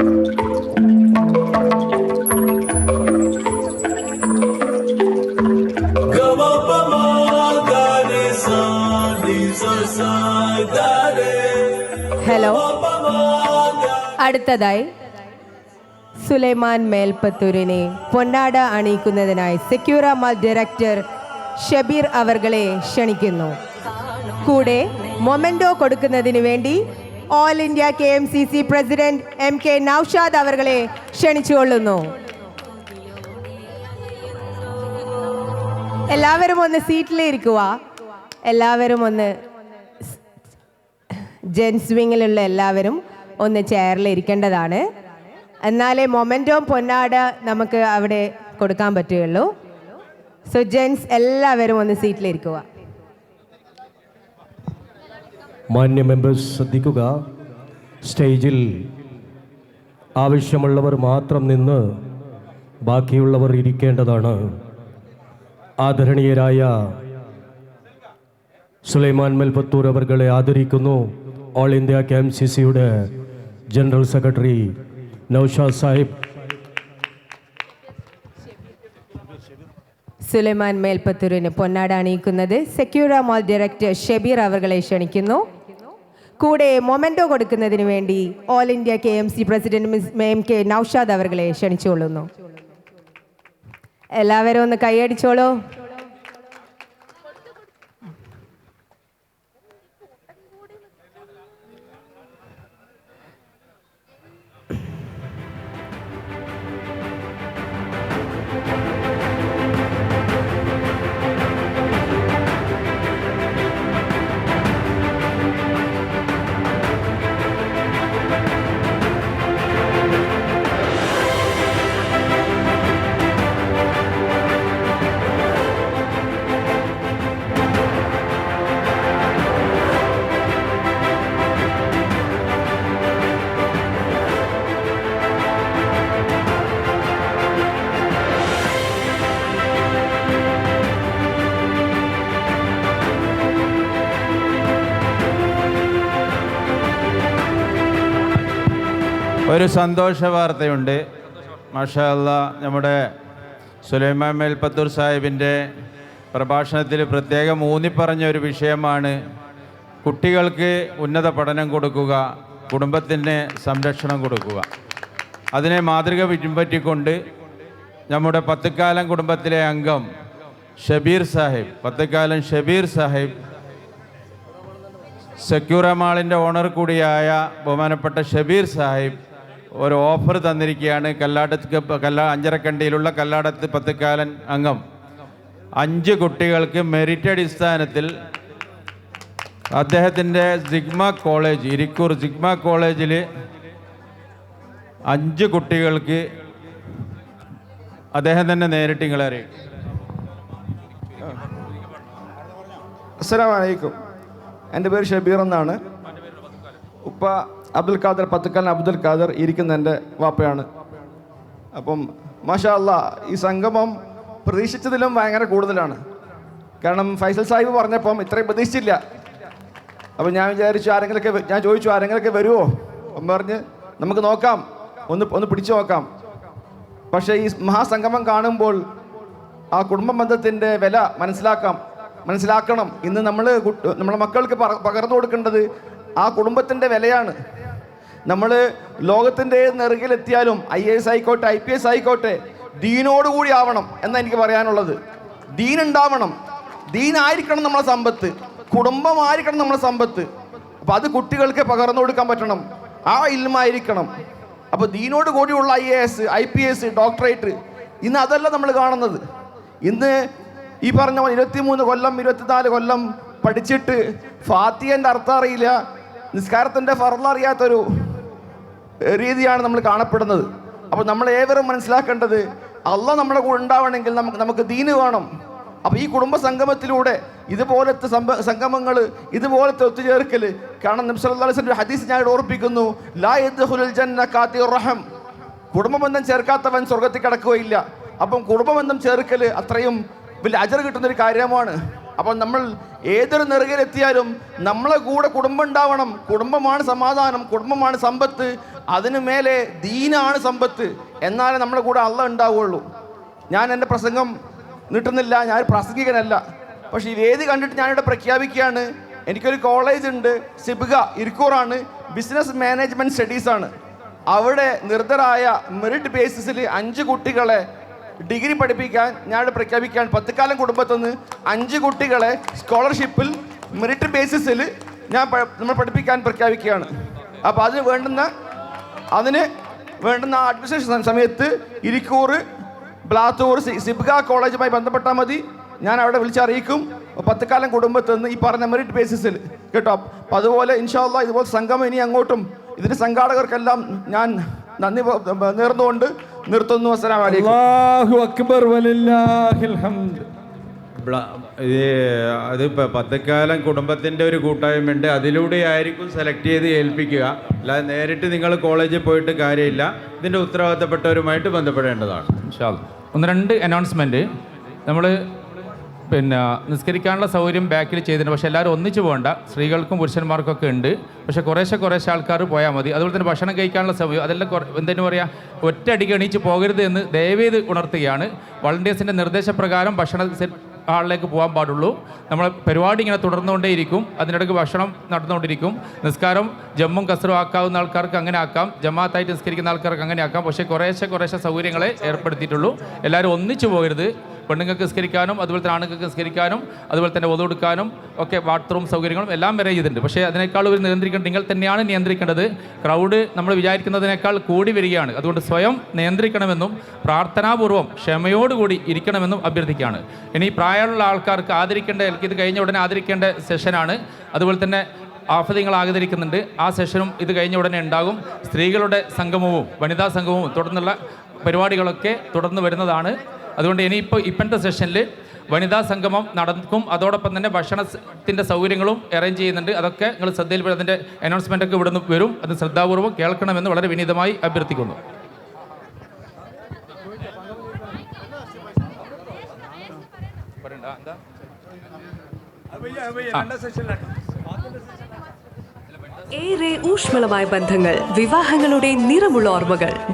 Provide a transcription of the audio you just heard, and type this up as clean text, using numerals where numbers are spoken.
Hello. അടുത്തതായി സുലൈമാൻ മേൽപ്പത്തൂരിനെ പൊന്നാട അണിയിക്കുന്നതിനായി സെക്യൂര മാൾ ഡയറക്ടർ ഷബീർ അവർകളെ ക്ഷണിക്കുന്നു. കൂടെ മൊമെന്റോ കൊടുക്കുന്നതിന് വേണ്ടി all India KMCC president MK Naushad അവർകളെ ക്ഷണിച്ചുകൊള്ളുന്നു. എല്ലാവരും ഒന്ന് സീറ്റിലിരിക്കുക. എല്ലാവരും ഒന്ന് ജെൻസ് വിങ്ങിലുള്ള എല്ലാവരും ഒന്ന് ചെയറിൽ ഇരിക്കേണ്ടതാണ്. എന്നാലേ മൊമെന്റോ പൊന്നാട നമുക്ക് അവിടെ കൊടുക്കാൻ പറ്റുകയുള്ളൂ. സോ ജെൻസ് എല്ലാവരും ഒന്ന് സീറ്റിലിരിക്കുക. മാന്യ മെമ്പേഴ്സ് ശ്രദ്ധിക്കുക. സ്റ്റേജിൽ ആവശ്യമുള്ളവർ മാത്രം നിന്ന് ബാക്കിയുള്ളവർ ഇരിക്കേണ്ടതാണ്. ആദരണീയരായ സുലൈമാൻ മേൽപ്പത്തൂർ അവർകളെ ആദരിക്കുന്നു. ഓൾ ഇന്ത്യ KMCCയുടെ ജനറൽ സെക്രട്ടറി നൌഷാദ് സാഹിബ്. സുലൈമാൻ മേൽപ്പത്തൂരിന് പൊന്നാട അണിയിക്കുന്നത് സെക്യൂര മാൾ ഡയറക്ടർ ഷബീർ അവർകളെ ക്ഷണിക്കുന്നു. കൂടെ മൊമെന്റോ കൊടുക്കുന്നതിന് വേണ്ടി all India KMC president MK Naushad അവർകളെ ക്ഷണിച്ചുകൊള്ളുന്നു. എല്ലാവരും ഒന്ന് കൈയടിച്ചോളൂ. ഒരു സന്തോഷ വാർത്തയുണ്ട്. മാഷാ അല്ലാഹ്, നമ്മുടെ സുലൈമാൻ മേൽപ്പത്തൂർ സാഹിബിൻ്റെ പ്രഭാഷണത്തിൽ പ്രത്യേകം ഊന്നിപ്പറഞ്ഞ ഒരു വിഷയമാണ് കുട്ടികൾക്ക് ഉന്നത പഠനം കൊടുക്കുക, കുടുംബത്തിന് സംരക്ഷണം കൊടുക്കുക. അതിനെ മാതൃക പിൻപറ്റിക്കൊണ്ട് നമ്മുടെ പത്തുക്കാലം കുടുംബത്തിലെ അംഗം ഷബീർ സാഹിബ്, പത്തുക്കാലം ഷബീർ സാഹിബ്, സെക്യൂര മാളിൻ്റെ ഓണർ കൂടിയായ ബഹുമാനപ്പെട്ട ഷബീർ സാഹിബ് ഒരു ഓഫർ തന്നിരിക്കുകയാണ്. അഞ്ചരക്കണ്ടിയിലുള്ള കല്ലാടത്ത് പത്തുക്കാലൻ അംഗം 5 കുട്ടികൾക്ക് മെറിറ്റ് അടിസ്ഥാനത്തിൽ അദ്ദേഹത്തിൻ്റെ സിഗ്മ കോളേജ്, ഇരിക്കൂർ സിഗ്മ കോളേജിൽ 5 കുട്ടികൾക്ക് അദ്ദേഹം തന്നെ നേരിട്ട് നിങ്ങളെ അറിയിക്കും. അസ്സലാമു അലൈക്കും. എൻ്റെ പേര് ഷബീർ എന്നാണ്. ഉപ്പ അബ്ദുൽ ഖാദർ, പത്തുക്കാലൻ അബ്ദുൽ ഖാദർ ഇരിക്കുന്ന എൻ്റെ വാപ്പയാണ്. അപ്പം മാഷാ അല്ലാഹ്, ഈ സംഗമം പ്രതീക്ഷിച്ചതിലും ഭയങ്കര കൂടുതലാണ്. കാരണം ഫൈസൽ സാഹിബ് പറഞ്ഞപ്പം ഇത്രയും പ്രതീക്ഷിച്ചില്ല. അപ്പം ഞാൻ വിചാരിച്ചു ഞാൻ ചോദിച്ചു ആരെങ്കിലൊക്കെ വരുമോ? അപ്പം പറഞ്ഞ് നമുക്ക് നോക്കാം, ഒന്ന് പിടിച്ചു നോക്കാം. പക്ഷേ ഈ മഹാസംഗമം കാണുമ്പോൾ ആ കുടുംബ ബന്ധത്തിൻ്റെ വില മനസ്സിലാക്കണം. ഇന്ന് നമ്മളെ മക്കൾക്ക് പകർന്നു കൊടുക്കേണ്ടത് ആ കുടുംബത്തിൻ്റെ വിലയാണ്. നമ്മൾ ലോകത്തിൻ്റെ നെറുകിലെത്തിയാലും IAS ആയിക്കോട്ടെ, IPS ആയിക്കോട്ടെ, ദീനോടുകൂടി ആവണം എന്നാണ് എനിക്ക് പറയാനുള്ളത്. ദീനുണ്ടാവണം, ദീനായിരിക്കണം നമ്മളെ സമ്പത്ത്, കുടുംബമായിരിക്കണം നമ്മളെ സമ്പത്ത്. അപ്പോൾ അത് കുട്ടികൾക്ക് പകർന്നു കൊടുക്കാൻ പറ്റണം, ആ ഇൽമായിരിക്കണം. അപ്പോൾ ദീനോട് കൂടിയുള്ള IAS, IPS, ഡോക്ടറേറ്റ്, ഇന്ന് അതല്ല നമ്മൾ കാണുന്നത്. ഇന്ന് ഈ പറഞ്ഞ 23 കൊല്ലം 24 കൊല്ലം പഠിച്ചിട്ട് ഫാത്തിഹൻ്റെ അർത്ഥം അറിയില്ല, നിസ്കാരത്തിൻ്റെ ഫർള് അറിയാത്തൊരു രീതിയാണ് നമ്മൾ കാണപ്പെടുന്നത്. അപ്പോൾ നമ്മൾ ഏവരും മനസ്സിലാക്കേണ്ടത്, അള്ളാഹ് നമ്മുടെ കൂടെ ഉണ്ടാവണമെങ്കിൽ നമുക്ക് ദീന് വേണം. അപ്പോൾ ഈ കുടുംബ സംഗമത്തിലൂടെ ഇതുപോലത്തെ സംഗമങ്ങൾ, ഇതുപോലത്തെ ഒത്തുചേർക്കൽ, കാരണം നബി സല്ലല്ലാഹു അലൈഹി വസല്ലം ഹദീസ് ഞാൻ ഓർപ്പിക്കുന്നു, ലാ യദ്ഖുലുൽ ജന്ന ഖാതിഉർ റഹം, കുടുംബബന്ധം ചേർക്കാത്തവൻ സ്വർഗ്ഗത്തിൽ കടക്കുകയില്ല. അപ്പം കുടുംബബന്ധം ചേർക്കൽ അത്രയും വലിയ അജർ കിട്ടുന്നൊരു കാര്യമാണ്. അപ്പം നമ്മൾ ഏതൊരു നെറുകയിലെത്തിയാലും നമ്മളെ കൂടെ കുടുംബം ഉണ്ടാവണം. കുടുംബമാണ് സമാധാനം, കുടുംബമാണ് സമ്പത്ത്. അതിനു മേലെ ദീനാണ് സമ്പത്ത്. എന്നാലേ നമ്മുടെ കൂടെ അള്ളാഹ് ഉണ്ടാവുകയുള്ളൂ. ഞാൻ എൻ്റെ പ്രസംഗം നീട്ടുന്നില്ല, ഞാൻ പ്രസംഗികനല്ല. പക്ഷേ ഈ വേദി കണ്ടിട്ട് ഞാനിവിടെ പ്രഖ്യാപിക്കുകയാണ്, എനിക്കൊരു കോളേജ് ഉണ്ട്, സിബ്ഗ ഇരിക്കൂറാണ്, ബിസിനസ് മാനേജ്മെൻറ്റ് സ്റ്റഡീസാണ്. അവിടെ നിർദ്ധരായ മെറിറ്റ് ബേസിസിൽ 5 കുട്ടികളെ ഡിഗ്രി പഠിപ്പിക്കാൻ ഞാനിവിടെ പ്രഖ്യാപിക്കുകയാണ്. പത്തുക്കാലം കുടുംബത്തിൽ നിന്ന് 5 കുട്ടികളെ സ്കോളർഷിപ്പിൽ മെറിറ്റ് ബേസിസിൽ നമ്മൾ പഠിപ്പിക്കാൻ പ്രഖ്യാപിക്കുകയാണ്. അപ്പോൾ അതിന് വേണ്ടുന്ന അഡ്മിനിസ്ട്രേഷൻ സമയത്ത് ഇരിക്കൂർ, ബ്ലാത്തൂർ, സിബ്ഗ കോളേജുമായി ബന്ധപ്പെട്ടാൽ മതി. ഞാൻ അവിടെ വിളിച്ചറിയിക്കും. പത്തുക്കാലം കുടുംബത്തിൽ നിന്ന് ഈ പറഞ്ഞ മെറിറ്റ് ബേസിസിൽ കേട്ടോ. അപ്പം അതുപോലെ ഇൻഷാ അല്ലാഹ് ഇതുപോലെ സംഗമം ഇനി അങ്ങോട്ടും ഇതിൻ്റെ സംഘാടകർക്കെല്ലാം ഞാൻ നന്ദി നേർന്നുകൊണ്ട് നിർത്തുന്നു. അസ്സലാമു അലൈക്കും. അല്ലാഹു അക്ബർ വലില്ലാഹിൽ ഹംദ്. അതിപ്പോൾ പത്തുക്കാലം കുടുംബത്തിൻ്റെ ഒരു കൂട്ടായ്മയുണ്ട്, അതിലൂടെ ആയിരിക്കും സെലക്ട് ചെയ്ത് ഏൽപ്പിക്കുക. അല്ലാതെ നേരിട്ട് നിങ്ങൾ കോളേജിൽ പോയിട്ട് കാര്യമില്ല. ഇതിൻ്റെ ഉത്തരവാദിത്തപ്പെട്ടവരുമായിട്ട് ബന്ധപ്പെടേണ്ടതാണ്. ഇൻഷാ അല്ലാഹ്. 1-2 അനൗൺസ്മെൻറ്റ്. നമ്മൾ നിസ്കരിക്കാനുള്ള സൗകര്യം ബാക്കിൽ ചെയ്തിട്ടുണ്ട്. പക്ഷേ എല്ലാവരും ഒന്നിച്ച് പോകണ്ട, സ്ത്രീകൾക്കും പുരുഷന്മാർക്കൊക്കെ ഉണ്ട്. പക്ഷേ കുറേശ്ശെ ആൾക്കാർ പോയാൽ മതി. അതുപോലെ തന്നെ ഭക്ഷണം കഴിക്കാനുള്ള സമയം അതെല്ലാം എന്തെന്ന് പറയുക, ഒറ്റയടിക്ക് എണീച്ച് പോകരുത് എന്ന് ദയവേത് ഉണർത്തുകയാണ്. വളണ്ടിയേഴ്സിൻ്റെ നിർദ്ദേശപ്രകാരം ഭക്ഷണ ഹാളിലേക്ക് പോകാൻ പാടുള്ളൂ. നമ്മൾ പരിപാടി ഇങ്ങനെ തുടർന്നുകൊണ്ടേയിരിക്കും. അതിനിടയ്ക്ക് ഭക്ഷണം നടന്നുകൊണ്ടിരിക്കും. നിസ്കാരം ജമ്മും കസറും ആക്കാവുന്ന ആൾക്കാർക്ക് അങ്ങനെ ആക്കാം, ജമാഅത്തായിട്ട് നിസ്കരിക്കുന്ന ആൾക്കാർക്ക് അങ്ങനെ ആക്കാം. പക്ഷേ കുറേശ്ശെ സൗകര്യങ്ങളെ ഏർപ്പെടുത്തിയിട്ടുള്ളൂ. എല്ലാവരും ഒന്നിച്ചു പോകരുത്. പെണ്ണുങ്ങൾക്ക് നിസ്കരിക്കാനും അതുപോലെ തന്നെ ആണുങ്ങൾക്ക് നിസ്കരിക്കാനും അതുപോലെ തന്നെ ഒതു കൊടുക്കാനും ഒക്കെ ബാത്റൂം സൗകര്യങ്ങളും എല്ലാം അറേഞ്ച് ചെയ്തിട്ടുണ്ട്. പക്ഷേ അതിനേക്കാൾ ഒരു നിയന്ത്രിക്കേണ്ടത് നിങ്ങൾ തന്നെയാണ് നിയന്ത്രിക്കേണ്ടത്. ക്രൗഡ് നമ്മൾ വിചാരിക്കുന്നതിനേക്കാൾ കൂടി വരികയാണ്. അതുകൊണ്ട് സ്വയം നിയന്ത്രിക്കണമെന്നും പ്രാർത്ഥനാപൂർവ്വം ക്ഷമയോടുകൂടി ഇരിക്കണമെന്നും അഭ്യർത്ഥിക്കുകയാണ്. ഇനി പ്രായമുള്ള ആൾക്കാർക്ക് ആദരിക്കേണ്ട, ഇത് കഴിഞ്ഞ ഉടനെ ആദരിക്കേണ്ട സെഷനാണ്. അതുപോലെ തന്നെ ആഫദിങ്ങൾ ആദരിക്കുന്നുണ്ട്. ആ സെഷനും ഇത് കഴിഞ്ഞ ഉടനെ ഉണ്ടാകും. സ്ത്രീകളുടെ സംഗമവും വനിതാ സംഗമവും തുടർന്നുള്ള പരിപാടികളൊക്കെ തുടർന്ന് വരുന്നതാണ്. അതുകൊണ്ട് ഇപ്പോഴത്തെ സെഷനിൽ വനിതാ സംഗമം നടക്കും. അതോടൊപ്പം തന്നെ ഭക്ഷണത്തിൻ്റെ സൗകര്യങ്ങളും അറേഞ്ച് ചെയ്യുന്നുണ്ട്. അതൊക്കെ നിങ്ങൾ ശ്രദ്ധയിൽപ്പെടും. അതിൻ്റെ അനൗൺസ്മെൻറ്റൊക്കെ ഇവിടുന്ന് വരും. അത് ശ്രദ്ധാപൂർവ്വം കേൾക്കണമെന്ന് വളരെ വിനീതമായി അഭ്യർത്ഥിക്കുന്നു. ഏറെ ഊഷ്മളമായ ബന്ധങ്ങൾ, വിവാഹങ്ങളുടെ നിറമുള്ള ഓർമ്മകൾ.